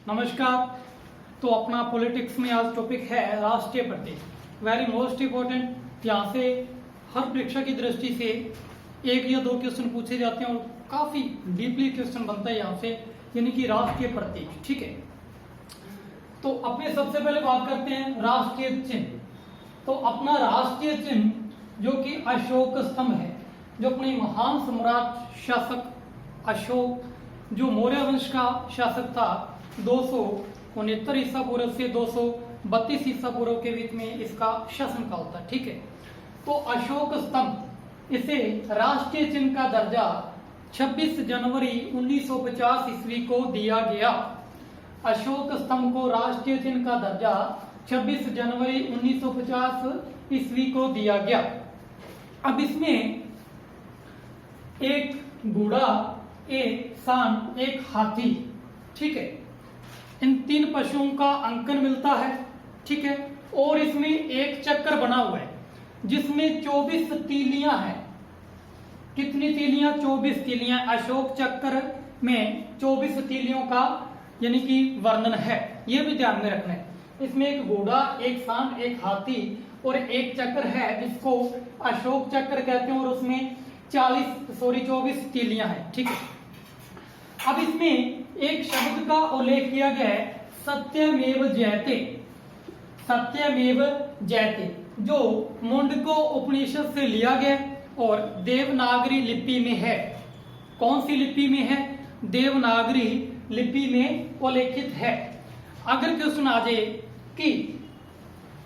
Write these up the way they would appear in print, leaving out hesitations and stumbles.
नमस्कार। तो अपना पॉलिटिक्स में आज टॉपिक है राष्ट्रीय प्रतीक। Very most important. यहाँ से हर परीक्षा की दृष्टि से एक या दो क्वेश्चन पूछे जाते हैं और काफी डीपली क्वेश्चन बनता है यहाँ से, यानी कि राष्ट्रीय प्रतीक। ठीक है, तो अपने सबसे पहले बात करते हैं राष्ट्रीय चिन्ह। तो अपना राष्ट्रीय चिन्ह जो कि अशोक स्तंभ है, जो अपने महान सम्राट शासक अशोक, जो मौर्य वंश का शासक था, 269 ईसा पूर्व से 232 ईसा पूर्व के बीच में इसका शासनकाल था। ठीक है, तो अशोक स्तंभ, इसे राष्ट्रीय चिन्ह का दर्जा 26 जनवरी 1950 ईस्वी को दिया गया। अशोक स्तंभ को राष्ट्रीय चिन्ह का दर्जा 26 जनवरी 1950 ईस्वी को दिया गया। अब इसमें एक घोड़ा, एक सांड, एक हाथी, ठीक है, इन तीन पशुओं का अंकन मिलता है। ठीक है, और इसमें एक चक्र बना हुआ है जिसमें 24 तीलियां हैं। कितनी तीलियां? 24 तीलियां। अशोक चक्र में 24 तीलियों का यानी कि वर्णन है, यह भी ध्यान में रखना है। इसमें एक घोड़ा, एक सांड, एक हाथी और एक चक्र है जिसको अशोक चक्र कहते हैं और उसमें 24 तीलियां हैं। ठीक है, अब इसमें एक शब्द का उल्लेख किया गया है, सत्यमेव जयते। सत्यमेव जयते जो मुंडको उपनिषद से लिया गया और देवनागरी लिपि में है। कौन सी लिपि में है? देवनागरी लिपि में उल्लेखित है। अगर क्वेश्चन आ जाए कि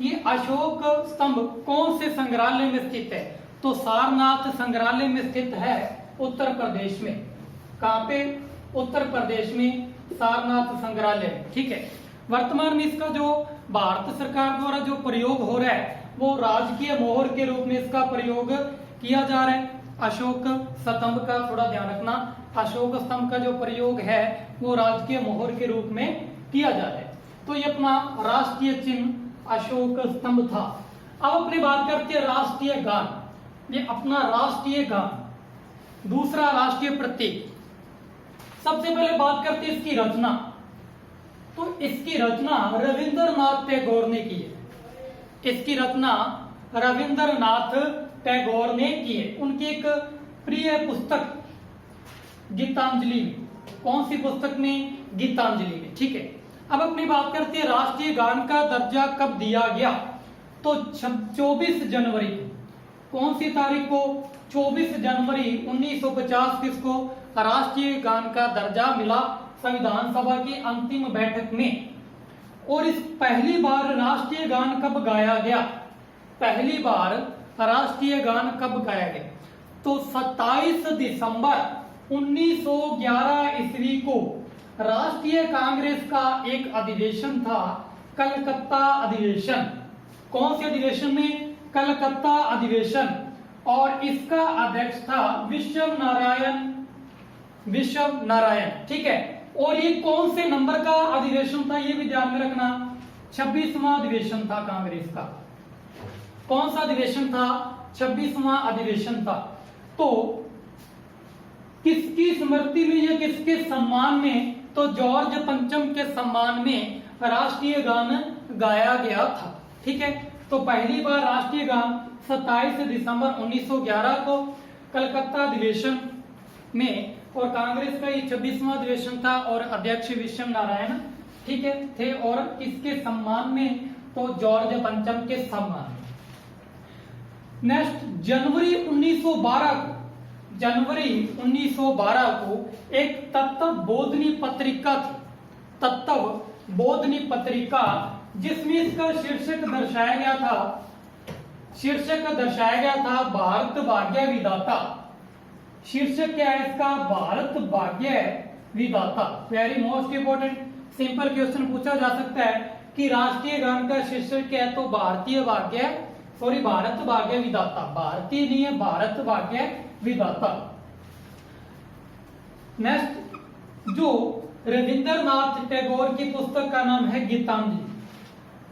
ये अशोक स्तंभ कौन से संग्रहालय में स्थित है, तो सारनाथ संग्रहालय में स्थित है उत्तर प्रदेश में। कहां पे? उत्तर प्रदेश में सारनाथ संग्रहालय। ठीक है, वर्तमान में इसका जो भारत सरकार द्वारा जो प्रयोग हो रहा है वो राजकीय मोहर के रूप में इसका प्रयोग किया जा रहा है। अशोक स्तंभ का थोड़ा ध्यान रखना, अशोक स्तंभ का जो प्रयोग है वो राजकीय मोहर के रूप में किया जा रहा है। तो ये अपना राष्ट्रीय चिन्ह अशोक स्तंभ था। अब अपनी बात करते हैं राष्ट्रीय गान। ये अपना राष्ट्रीय गान, दूसरा राष्ट्रीय प्रतीक। सबसे पहले बात करते हैं इसकी रचना। तो इसकी रचना रविंद्रनाथ टैगोर ने की है। इसकी रचना रविंद्रनाथ टैगोर ने की है। उनकी एक प्रिय पुस्तक गीतांजलि में। कौन सी पुस्तक में? गीतांजलि में। ठीक है, अब अपनी बात करते हैं राष्ट्रीय गान का दर्जा कब दिया गया। तो 24 जनवरी को। कौन सी तारीख को? 24 जनवरी 1950 किसको राष्ट्रीय गान का दर्जा मिला संविधान सभा की अंतिम बैठक में। और इस पहली बार राष्ट्रीय गान कब गाया गया? पहली बार राष्ट्रीय गान कब गाया गया? तो 27 दिसंबर 1911 ईस्वी को राष्ट्रीय कांग्रेस का एक अधिवेशन था, कलकत्ता अधिवेशन। कौन से अधिवेशन में? कलकत्ता अधिवेशन। और इसका अध्यक्ष था विश्व नारायण। ठीक है, और ये कौन से नंबर का अधिवेशन था ये भी ध्यान में रखना, 26वां अधिवेशन था कांग्रेस का। कौन सा अधिवेशन था? 26वां अधिवेशन था। तो किसकी स्मृति में या किसके सम्मान में? तो जॉर्ज पंचम के सम्मान में राष्ट्रीय गान गाया गया था। ठीक है, तो पहली बार राष्ट्रीय गान 27 दिसंबर 1911 को कलकत्ता अधिवेशन में, और कांग्रेस का ये 26वां अधिवेशन था और अध्यक्ष विश्व नारायण, ठीक है, थे। और किसके सम्मान में? तो जॉर्ज पंचम के सम्मान में। नेक्स्ट, जनवरी 1912 को एक तत्व बोधनी पत्रिका थी। तत्व बोधनी पत्रिका, जिसमें इसका शीर्षक दर्शाया गया था भारत भाग्य विधाता। शीर्षक क्या है इसका? भारत भाग्य विधाता। Very most important, simple question पूछा जा सकता है कि राष्ट्रीय गान का शीर्षक क्या है? तो भारत भाग्य विधाता। भारतीय नहीं है, भारत भाग्य विधाता। नेक्स्ट, जो रविंद्रनाथ टैगोर की पुस्तक का नाम है गीतांजलि।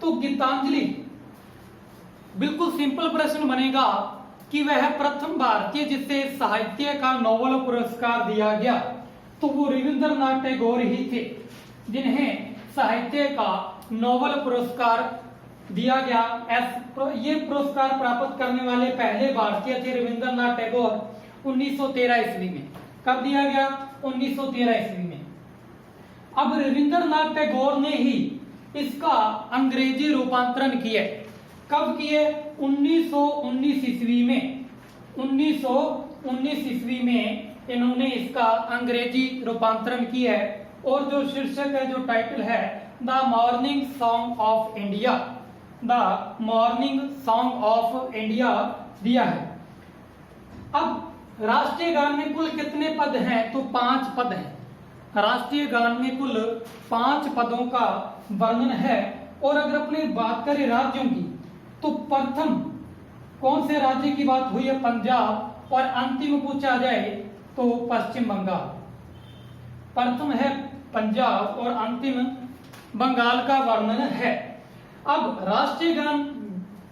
तो गीतांजलि, बिल्कुल सिंपल प्रश्न बनेगा कि वह प्रथम भारतीय जिसे साहित्य का नोबेल पुरस्कार दिया गया, तो वो रविंद्रनाथ टैगोर ही थे जिन्हें साहित्य का नोबेल पुरस्कार दिया गया। ये पुरस्कार प्राप्त करने वाले पहले भारतीय थे रविंद्रनाथ टैगोर 1913 ईस्वी में। कब दिया गया? 1913 ईस्वी में। अब रविंद्रनाथ टैगोर ने ही इसका अंग्रेजी रूपांतरण किया। कब किए? 1919 ईस्वी में। 1919 ईस्वी में इन्होंने इसका अंग्रेजी रूपांतरण किया है और जो शीर्षक है, जो टाइटल है, the morning song of India, the morning song of India दिया है। अब राष्ट्रीय गान में कुल कितने पद हैं? तो 5 पद हैं। राष्ट्रीय गान में कुल 5 पदों का वर्णन है। और अगर अपने बात करें राज्यों की, तो प्रथम कौन से राज्य की बात हुई है? पंजाब। और अंतिम पूछा जाए तो पश्चिम बंगाल। प्रथम है पंजाब और अंतिम बंगाल का वर्णन है। अब राष्ट्रीय गान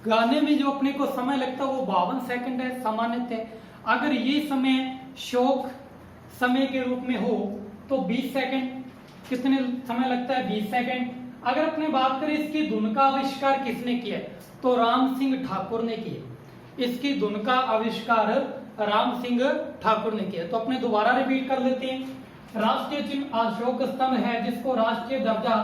गाने में जो अपने को समय लगता है वो 52 सेकंड है सामान्यतः। अगर ये समय शोक समय के रूप में हो तो 20 सेकंड। कितने समय लगता है? 20 सेकंड। अगर अपने बात करें इसकी धुन का आविष्कार किसने किया तो राम सिंह ठाकुर ने किया। इसकी धुन का आविष्कार राम सिंह ठाकुर ने किया। तो अपने दोबारा रिपीट कर लेते हैं। राष्ट्रीय चिन्ह अशोक स्तंभ है जिसको राष्ट्रीय दर्जा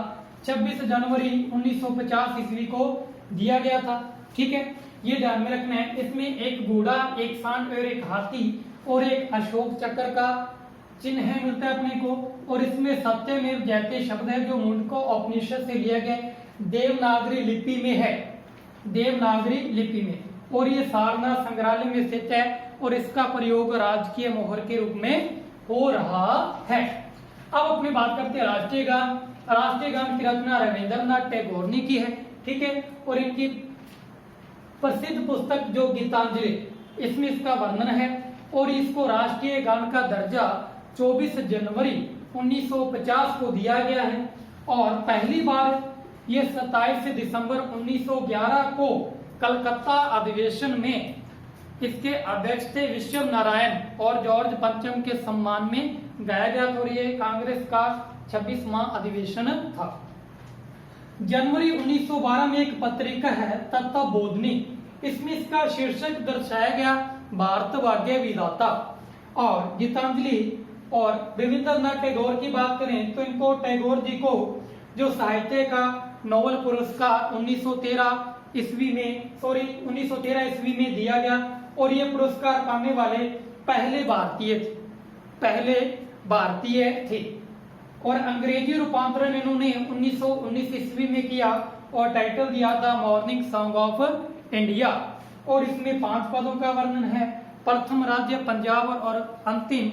26 जनवरी 1950 ईस्वी को दिया गया था। ठीक है, ये ध्यान में रखना है। इसमें एक घोड़ा, एक सांड और एक हाथी और एक अशोक चक्र का चिन्ह है मिलता है अपने को। और इसमें सत्यमेव जयते शब्द है जो मुंडको उपनिषद से लिया गया देवनागरी लिपि में है, देवनागरी लिपि में। और ये सारनाथ संग्रहालय में स्थित है और इसका प्रयोग राजकीय मोहर के रूप में हो रहा है। अब अपनी बात करते हैं राष्ट्रीय गान। राष्ट्रीय गान की रचना रविंद्रनाथ टैगोर ने की है। ठीक है, और इनकी प्रसिद्ध पुस्तक जो गीतांजलि, इसमें इसका वर्णन है। और इसको राष्ट्रीय गान का दर्जा 24 जनवरी 1950 को दिया गया है। और पहली बार ये 27 दिसंबर 1911 को कलकत्ता अधिवेशन में इसके अध्यक्ष थे विश्व नारायण और जॉर्ज पंचम के सम्मान में गाया गया था। और ये कांग्रेस का 26वां अधिवेशन था। जनवरी 1912 में एक पत्रिका है तत्वबोधिनी, इसमें इसका शीर्षक दर्शाया गया भारत भाग्य विधाता। और गीतांजलि और रविंद्रनाथ टैगोर की बात करें तो इनको टैगोर जी को जो साहित्य का नोबेल पुरस्कार 1913 ईस्वी में दिया गया। और ये पुरस्कार पाने वाले पहले भारतीय थे। और अंग्रेजी रूपांतरण इन्होंने 1919 ईस्वी में किया और टाइटल दिया the morning song of India. और इसमें 5 पदों का वर्णन है। प्रथम राज्य पंजाब और अंतिम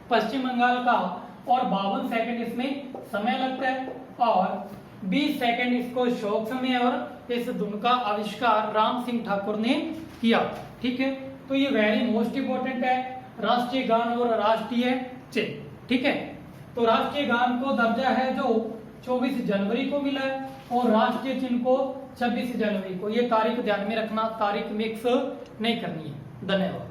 पश्चिम बंगाल का। और 52 सेकंड इसमें समय लगता है और 20 सेकंड इसको शोक समय। और इस धुन का आविष्कार राम सिंह ठाकुर ने किया। ठीक है, तो ये वेरी मोस्ट इंपोर्टेंट है, राष्ट्रीय गान और राष्ट्रीय चिन्ह। ठीक है, तो राष्ट्रीय गान को दर्जा है जो 24 जनवरी को मिला है और राष्ट्रीय चिन्ह को 26 जनवरी को। ये तारीख ध्यान में रखना, तारीख मिक्स नहीं करनी है। धन्यवाद।